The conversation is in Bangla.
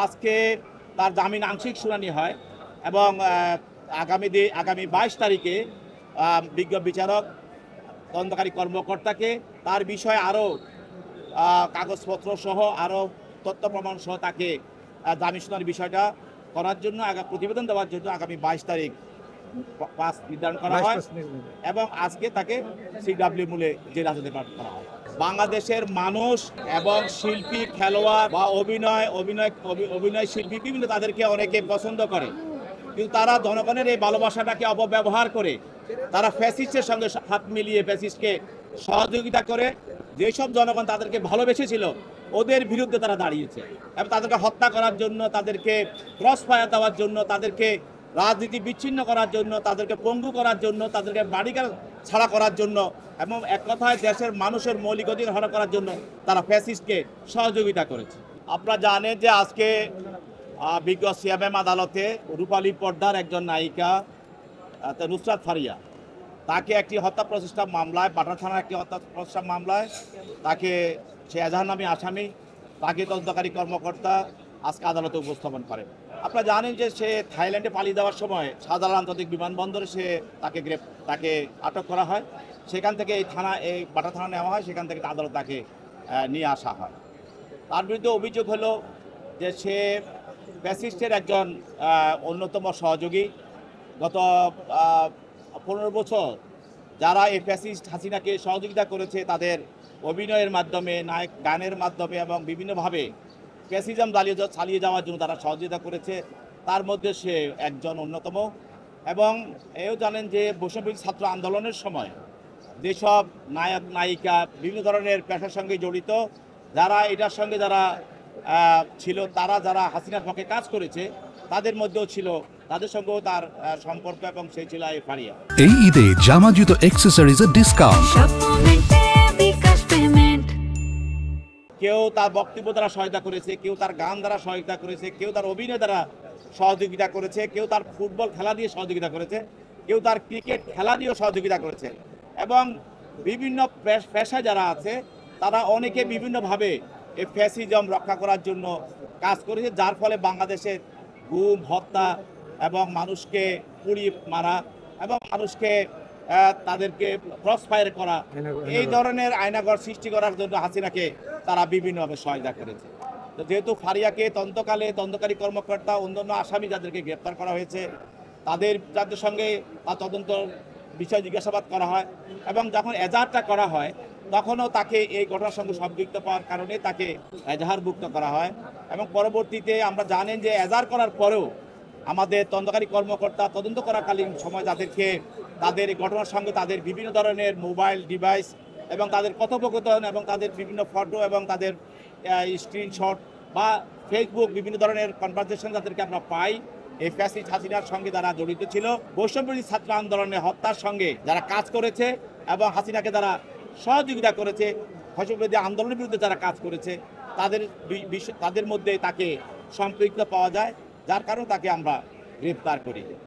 আজকে তার জামিন আংশিক শুনানি হয় এবং আগামী 22 তারিখে বিজ্ঞ বিচারক তদন্তকারী কর্মকর্তাকে তার বিষয়ে আরও কাগজপত্র সহ আরও তথ্য প্রমাণ সহ তাকে জামিন শুনানির বিষয়টা করার জন্য প্রতিবেদন দেওয়ার জন্য আগামী 22 তারিখ পাস নির্ধারণ করা হয় এবং আজকে তাকে সিডব্লিউ মূলে জেল হাজতে পাঠানো করা হয়। বাংলাদেশের মানুষ এবং শিল্পী, খেলোয়াড় বা অভিনয় শিল্পী বিভিন্ন তাদেরকে অনেকে পছন্দ করে, কিন্তু তারা জনগণের এই ভালোবাসাটাকে অপব্যবহার করে তারা ফ্যাসিস্টের সঙ্গে হাত মিলিয়ে ফ্যাসিস্টকে সহযোগিতা করে যেসব জনগণ তাদেরকে ভালোবেসেছিল ওদের বিরুদ্ধে তারা দাঁড়িয়েছে এবং তাদেরকে হত্যা করার জন্য, তাদেরকে ক্রস ফায়ার দেওয়ার জন্য, তাদেরকে রাজনীতি বিচ্ছিন্ন করার জন্য, তাদেরকে পঙ্গু করার জন্য, তাদেরকে বাড়িঘর ছাড়া করার জন্য এবং এক কথায় দেশের মানুষের মৌলিক অধিকার হরণ করার জন্য তারা ফ্যাসিস্টকে সহযোগিতা করেছে। আপনারা জানেন যে আজকে বিজ্ঞ সিএমএম আদালতে রূপালী পর্দার একজন নায়িকা নুসরাত ফারিয়া তাকে একটি হত্যা প্রচেষ্টা মামলায়, বাটা থানার একটি হত্যা প্রচেষ্টা মামলায় তাকে সে এজাহার নামী আসামি, তাকে তদন্তকারী কর্মকর্তা আজকে আদালতে উপস্থাপন করে। আপনারা জানেন যে সে থাইল্যান্ডে পালিয়ে যাওয়ার সময় শাহজালাল আন্তর্জাতিক বিমানবন্দরে তাকে আটক করা হয়। সেখান থেকে এই বাটা থানা নেওয়া হয়, সেখান থেকে আদালত তাকে নিয়ে আসা হয়। তার বিরুদ্ধে অভিযোগ হলো যে সে ফ্যাসিস্টের একজন অন্যতম সহযোগী। গত 15 বছর যারা এই ফ্যাসিস্ট হাসিনাকে সহযোগিতা করেছে তাদের অভিনয়ের মাধ্যমে, নায়ক গানের মাধ্যমে এবং বিভিন্নভাবে ফ্যাসিজম চালিয়ে যাওয়ার জন্য তারা সহযোগিতা করেছে, তার মধ্যে সে একজন অন্যতম। এবং এও জানেন যে বৈষম্যবিরোধী ছাত্র আন্দোলনের সময় যেসব নায়ক নায়িকা বিভিন্ন ধরনের পেশার সঙ্গে জড়িত, যারা এটার সঙ্গে যারা ছিল, তারা যারা হাসিনার পক্ষে কাজ করেছে তাদের মধ্যেও ছিল, তাদের সঙ্গেও তার সম্পর্ক এবং সে ছিল এই ফারিয়া। এই ঈদে জামা জুতো অ্যাকসেসরিজের ডিসকাউন্ট। কেউ তার বক্তব্য দ্বারা সহায়তা করেছে, কেউ তার গান দ্বারা সহায়তা করেছে, কেউ তার অভিনয় দ্বারা সহযোগিতা করেছে, কেউ তার ফুটবল খেলা দিয়ে সহযোগিতা করেছে, কেউ তার ক্রিকেট খেলা দিয়েও সহযোগিতা করেছে। এবং বিভিন্ন পেশা যারা আছে তারা অনেকে বিভিন্নভাবে এই ফ্যাসিজম রক্ষা করার জন্য কাজ করেছে, যার ফলে বাংলাদেশের গুম, হত্যা এবং মানুষকে পুড়িয়ে মারা এবং মানুষকে তাদেরকে ক্রস ফায়ার করা, এই ধরনের আয়নাঘর সৃষ্টি করার জন্য হাসিনাকে তারা বিভিন্নভাবে সহায়তা করেছে। তো যেহেতু ফারিয়াকে তদন্তকারী কর্মকর্তা অন্যান্য আসামি যাদেরকে গ্রেপ্তার করা হয়েছে তাদের সঙ্গে তদন্ত বিষয় জিজ্ঞাসাবাদ করা হয় এবং যখন এজাহারটা করা হয় তখনও তাকে এই ঘটনার সঙ্গে সম্পৃক্ত পাওয়ার কারণে তাকে এজাহারভুক্ত করা হয়। এবং পরবর্তীতে আমরা জানেন যে এজাহার করার পরেও আমাদের তদন্তকারী কর্মকর্তা তদন্ত করাকালীন সময় তাদের এই ঘটনার সঙ্গে তাদের বিভিন্ন ধরনের মোবাইল ডিভাইস এবং তাদের কথোপকথন এবং তাদের বিভিন্ন ফটো এবং তাদের স্ক্রিনশট বা ফেসবুক বিভিন্ন ধরনের কনভারসেশন তাদেরকে আমরা পাই। এই ফ্যাসিস্ট হাসিনার সঙ্গে যারা জড়িত ছিল, বৈষম্যবিরোধী ছাত্র আন্দোলনের হত্যার সঙ্গে যারা কাজ করেছে এবং হাসিনাকে যারা সহযোগিতা করেছে, বৈষম্যবিরোধী আন্দোলনের বিরুদ্ধে যারা কাজ করেছে, তাদের মধ্যে তাকে সম্পৃক্ত পাওয়া যায়, যার কারণে তাকে আমরা গ্রেফতার করি।